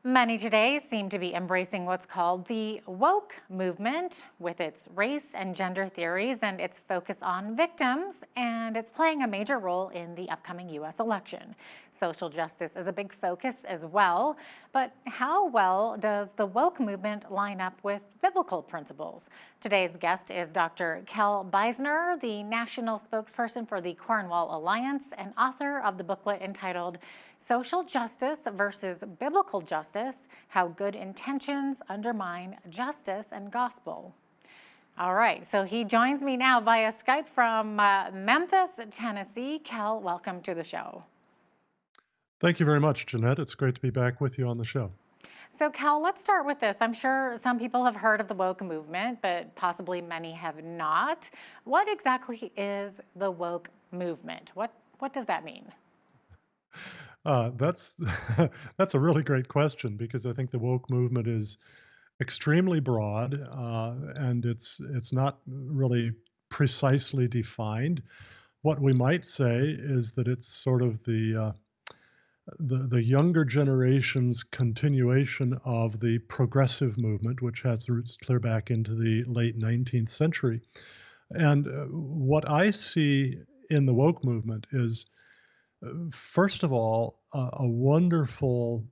Many today seem to be embracing what's called the woke movement with its race and gender theories and its focus on victims, and it's playing a major role in the upcoming U.S. election. Social justice is a big focus as well, but how well does the woke movement line up with biblical principles? Today's guest is Dr. Kel Beisner, the national spokesperson for the Cornwall Alliance and author of the booklet entitled Social Justice versus Biblical Justice: How Good Intentions Undermine Justice and Gospel. All right, so he joins me now via Skype from Memphis, Tennessee. Kel, welcome to the show. Thank you very much, Jeanette. It's great to be back with you on the show. So, Kel, let's start with this. I'm sure some people have heard of the woke movement, but possibly many have not. What exactly is the woke movement? What does that mean? That's that's a really great question because I think the woke movement is extremely broad, and it's not really precisely defined. What we might say is that it's sort of the younger generation's continuation of the progressive movement, which has roots clear back into the late 19th century. And what I see in the woke movement is, first of all, a wonderful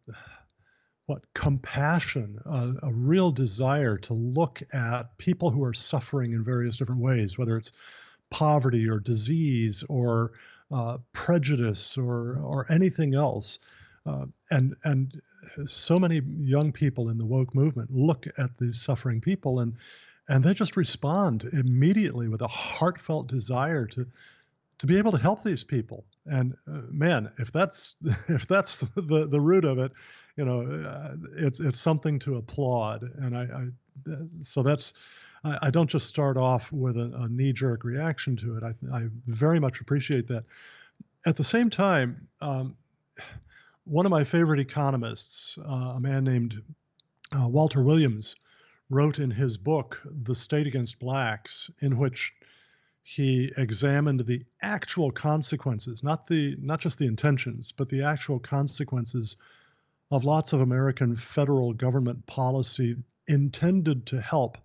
compassion, a real desire to look at people who are suffering in various different ways, whether it's poverty or disease or prejudice or anything else. And so many young people in the woke movement look at these suffering people and they just respond immediately with a heartfelt desire to be able to help these people. And man, if that's if that's the root of it, it's something to applaud. And so that's I don't just start off with a knee-jerk reaction to it. I very much appreciate that. At the same time, one of my favorite economists, a man named Walter Williams, wrote in his book *The State Against Blacks*, in which he examined the actual consequences, not just the intentions, but the actual consequences of lots of American federal government policy intended to help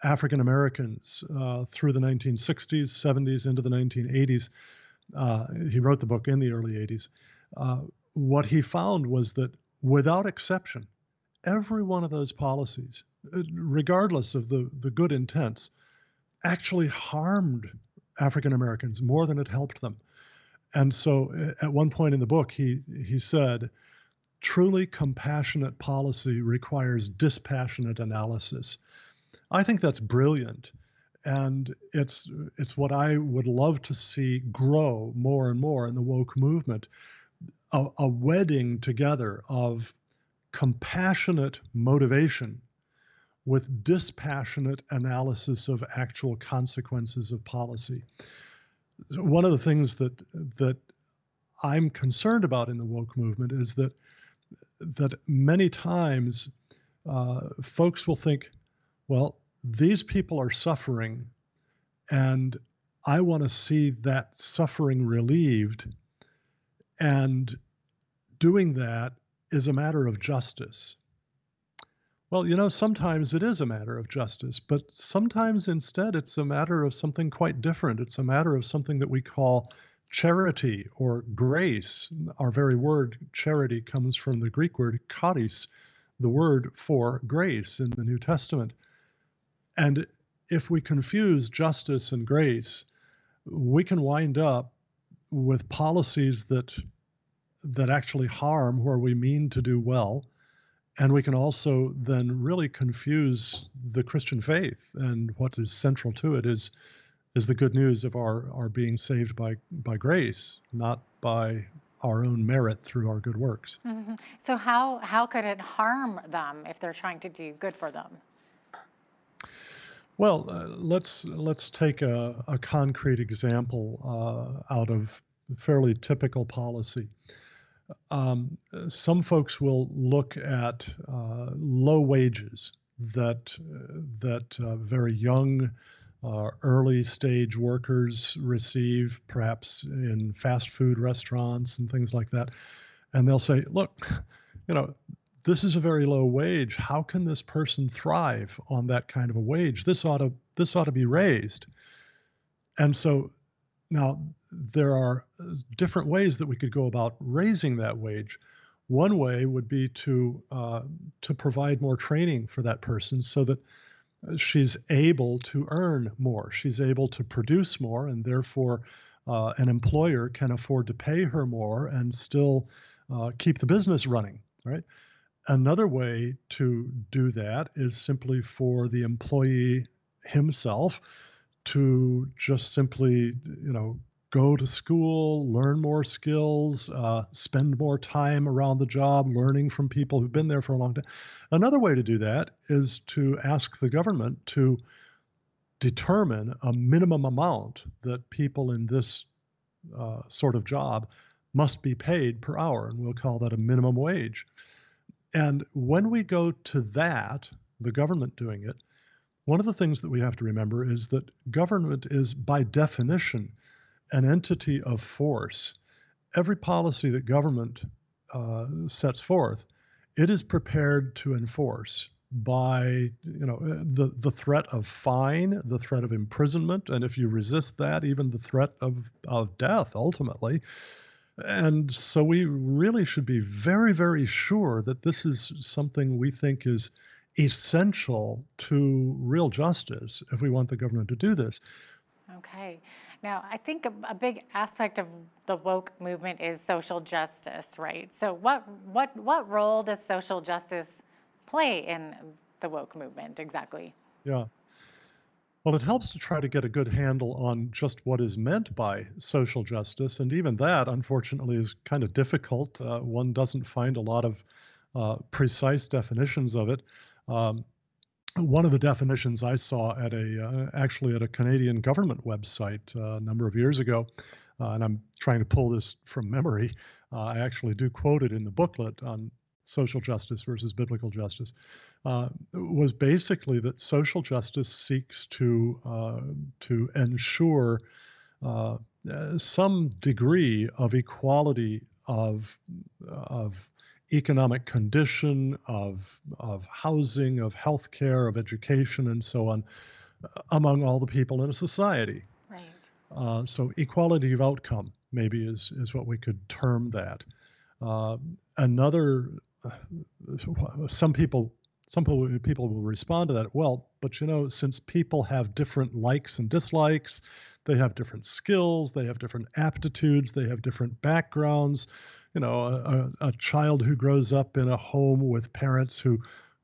African Americans through the 1960s, 70s, into the 1980s. He wrote the book in the early 80s. What he found was that without exception, every one of those policies, regardless of the good intents, actually harmed African Americans more than it helped them. And so at one point in the book, he said, truly compassionate policy requires dispassionate analysis. I think that's brilliant. And it's what I would love to see grow more and more in the woke movement, a wedding together of compassionate motivation with dispassionate analysis of actual consequences of policy. So one of the things that I'm concerned about in the woke movement is that many times folks will think, well, these people are suffering, and I want to see that suffering relieved, and doing that is a matter of justice. Well, sometimes it is a matter of justice, but sometimes instead it's a matter of something quite different. It's a matter of something that we call charity or grace. Our very word charity comes from the Greek word charis, the word for grace in the New Testament. And if we confuse justice and grace, we can wind up with policies that actually harm where we mean to do well. And we can also then really confuse the Christian faith, and what is central to it is the good news of our being saved by grace, not by our own merit through our good works. Mm-hmm. So how could it harm them if they're trying to do good for them? Well, let's take a concrete example out of fairly typical policy. Some folks will look at low wages that very young, early stage workers receive, perhaps in fast food restaurants and things like that, and they'll say, "Look, you know, this is a very low wage. How can this person thrive on that kind of a wage? This ought to be raised. And so now there are different ways that we could go about raising that wage. One way would be to provide more training for that person so that she's able to earn more. She's able to produce more, and therefore, an employer can afford to pay her more and still keep the business running. Right. Another way to do that is simply for the employee himself to just simply, go to school, learn more skills, spend more time around the job, learning from people who've been there for a long time. Another way to do that is to ask the government to determine a minimum amount that people in this sort of job must be paid per hour, and we'll call that a minimum wage. And when we go to that, the government doing it, one of the things that we have to remember is that government is, by definition, an entity of force. Every policy that government sets forth, it is prepared to enforce by the threat of fine, the threat of imprisonment, and if you resist that, even the threat of death ultimately. And so we really should be very, very sure that this is something we think is essential to real justice if we want the government to do this. Okay. Now, I think a big aspect of the woke movement is social justice, right? So, what role does social justice play in the woke movement exactly? Yeah. Well, it helps to try to get a good handle on just what is meant by social justice. And even that, unfortunately, is kind of difficult. One doesn't find a lot of precise definitions of it. Um, One of the definitions I saw at actually at a Canadian government website a number of years ago, and I'm trying to pull this from memory. I actually do quote it in the booklet on social justice versus biblical justice. Was basically that social justice seeks to ensure uh, some degree of equality of economic condition, of housing, of healthcare, of education, and so on, among all the people in a society. Right. So equality of outcome maybe is what we could term that. Uh, Another, some people will respond to that. Well, but since people have different likes and dislikes, they have different skills, they have different aptitudes, they have different backgrounds. A child who grows up in a home with parents who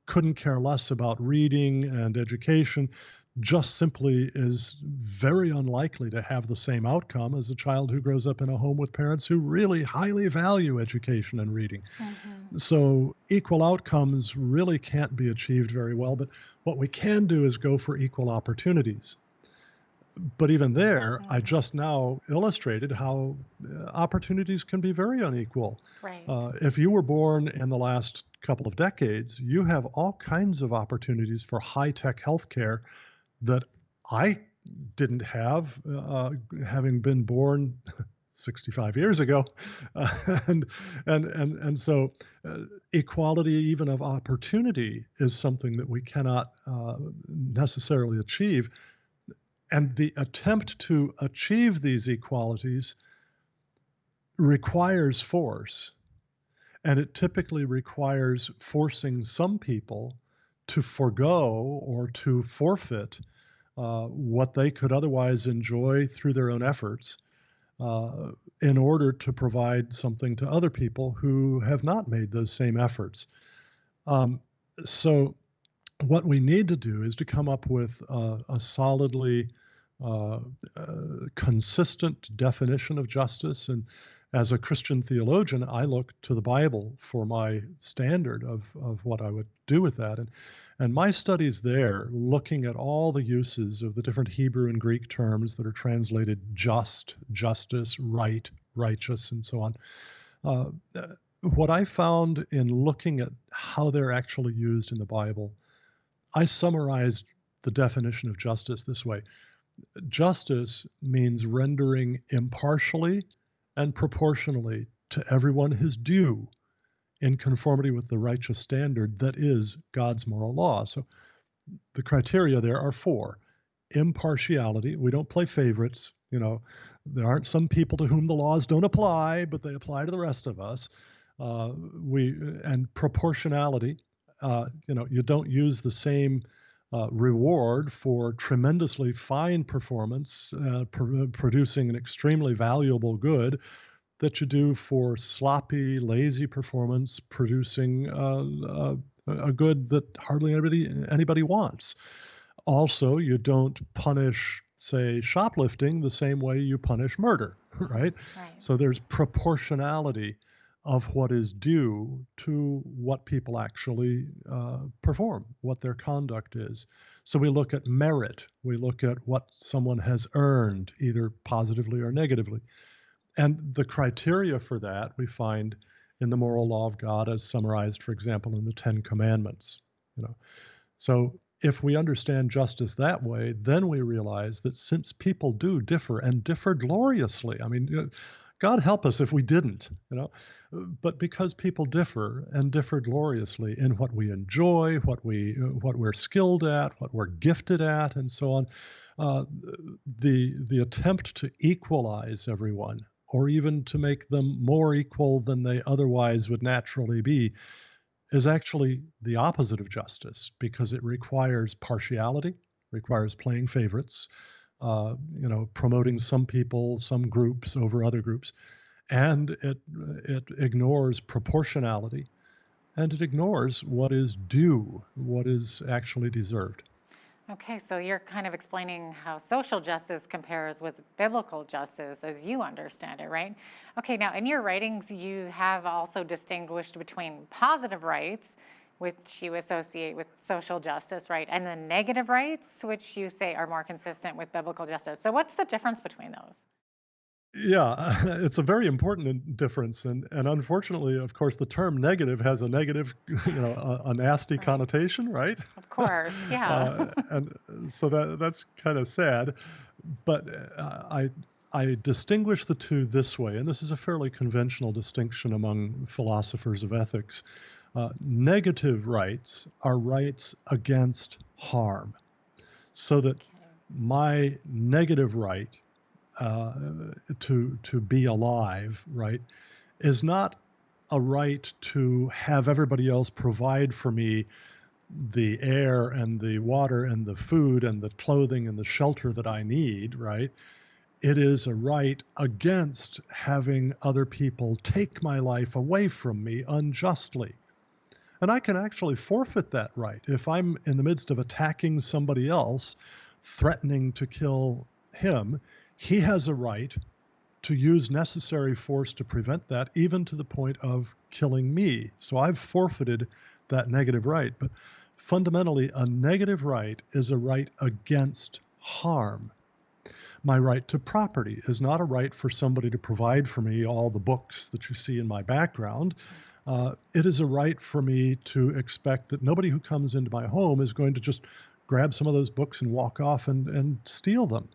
couldn't care less about reading and education just simply is very unlikely to have the same outcome as a child who grows up in a home with parents who really highly value education and reading. Hmm. So equal outcomes really can't be achieved very well, but what we can do is go for equal opportunities. But even there, I Hmm. just now illustrated how opportunities can be very unequal. Right. If you were born in the last couple of decades, you have all kinds of opportunities for high-tech healthcare that I didn't have, having been born 65 years ago. And so equality even of opportunity is something that we cannot necessarily achieve. And the attempt to achieve these equalities requires force, and it typically requires forcing some people to forego or to forfeit what they could otherwise enjoy through their own efforts uh, in order to provide something to other people who have not made those same efforts. Um, so, what we need to do is to come up with a solidly uh, consistent definition of justice. And as a Christian theologian, I look to the Bible for my standard of what I would do with that. And my studies there, looking at all the uses of the different Hebrew and Greek terms that are translated just, justice, right, righteous, and so on. Uh, uh, what I found in looking at how they're actually used in the Bible, I summarized the definition of justice this way: justice means rendering impartially and proportionally to everyone his due, in conformity with the righteous standard that is God's moral law. So the criteria there are four: impartiality. We don't play favorites. There aren't some people to whom the laws don't apply, but they apply to the rest of us. We and proportionality. You don't use the same reward for tremendously fine performance, producing an extremely valuable good, that you do for sloppy, lazy performance, producing a good that hardly anybody wants. Also, you don't punish, say, shoplifting the same way you punish murder, right? Right. So there's proportionality of what is due to what people actually perform, what their conduct is. So we look at merit, we look at what someone has earned, either positively or negatively. And the criteria for that we find in the moral law of God, as summarized, for example, in the Ten Commandments. You know, so if we understand justice that way, then we realize that since people do differ and differ gloriously, I mean, God help us if we didn't, but because people differ and differ gloriously in what we enjoy, what we're skilled at, what we're gifted at, and so on, uh, the attempt to equalize everyone, or even to make them more equal than they otherwise would naturally be, is actually the opposite of justice, because it requires partiality, requires playing favorites, promoting some people, some groups over other groups, and it ignores proportionality, and it ignores what is due, what is actually deserved. Okay, so you're kind of explaining how social justice compares with biblical justice as you understand it, right? Okay, now in your writings, you have also distinguished between positive rights, which you associate with social justice, right? And the negative rights, which you say are more consistent with biblical justice. So what's the difference between those? Yeah, it's a very important difference, and unfortunately, of course, the term negative has a negative, a nasty Right. connotation, right? Of course, yeah. And so that's kind of sad. But I distinguish the two this way, and this is a fairly conventional distinction among philosophers of ethics. Negative rights are rights against harm, so that Okay. my negative right uh, to be alive, right, is not a right to have everybody else provide for me the air and the water and the food and the clothing and the shelter that I need, right? It is a right against having other people take my life away from me unjustly. And I can actually forfeit that right. If I'm in the midst of attacking somebody else, threatening to kill him, he has a right to use necessary force to prevent that, even to the point of killing me. So I've forfeited that negative right. But fundamentally, a negative right is a right against harm. My right to property is not a right for somebody to provide for me all the books that you see in my background. It is a right for me to expect that nobody who comes into my home is going to just grab some of those books and walk off and steal them.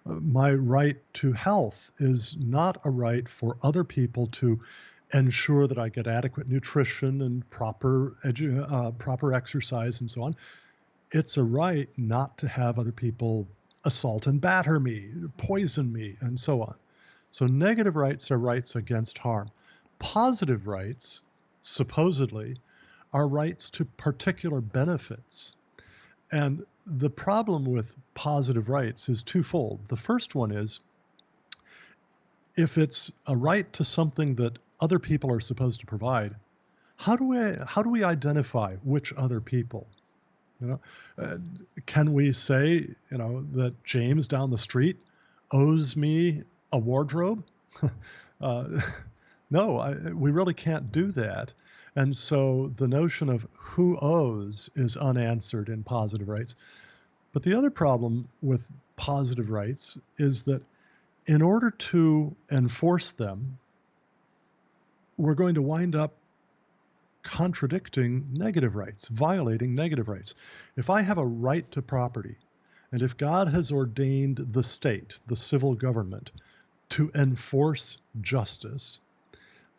My right to health is not a right for other people to ensure that I get adequate nutrition and proper exercise and so on. It's a right not to have other people assault and batter me, poison me, and so on. So negative rights are rights against harm. Positive rights, supposedly, are rights to particular benefits. And the problem with positive rights is twofold. The first one is, if it's a right to something that other people are supposed to provide, how do we identify which other people? You know, uh, can we say, that James down the street owes me a wardrobe? uh, no, we really can't do that. And so the notion of who owes is unanswered in positive rights. But the other problem with positive rights is that in order to enforce them, we're going to wind up contradicting negative rights, violating negative rights. If I have a right to property, and if God has ordained the state, the civil government, to enforce justice,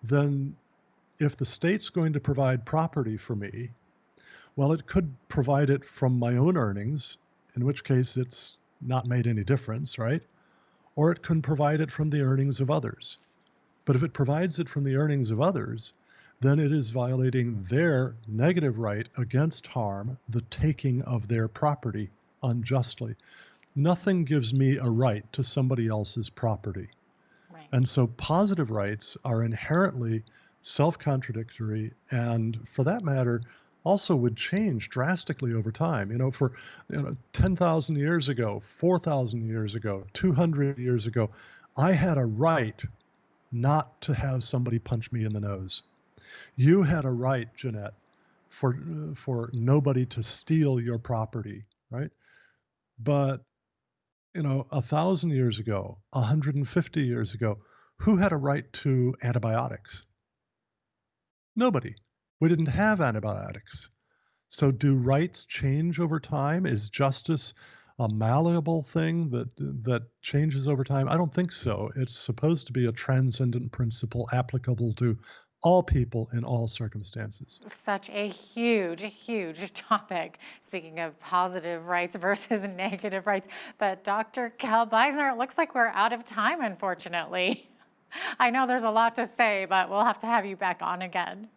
then if the state's going to provide property for me, well, it could provide it from my own earnings, in which case it's not made any difference, right? Or it can provide it from the earnings of others. But if it provides it from the earnings of others, then it is violating their negative right against harm, the taking of their property unjustly. Nothing gives me a right to somebody else's property. Right. And so positive rights are inherently self-contradictory and, for that matter, also would change drastically over time. For 10,000 years ago, 4,000 years ago, 200 years ago, I had a right not to have somebody punch me in the nose. You had a right, Jeanette, for nobody to steal your property, right? But 1,000 years ago, 150 years ago, who had a right to antibiotics? Nobody. We didn't have antibiotics. So do rights change over time? Is justice a malleable thing that changes over time? I don't think so. It's supposed to be a transcendent principle applicable to all people in all circumstances. Such a huge, huge topic. Speaking of positive rights versus negative rights. But Dr. Cal Beisner, it looks like we're out of time, unfortunately. I know there's a lot to say, but we'll have to have you back on again.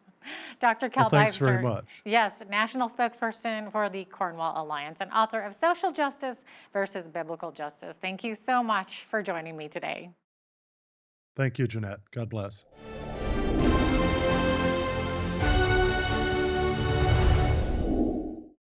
Dr. Well, Cal thanks very Beisner, much. yes, national spokesperson for the Cornwall Alliance and author of Social Justice versus Biblical Justice. Thank you so much for joining me today. Thank you, Jeanette. God bless.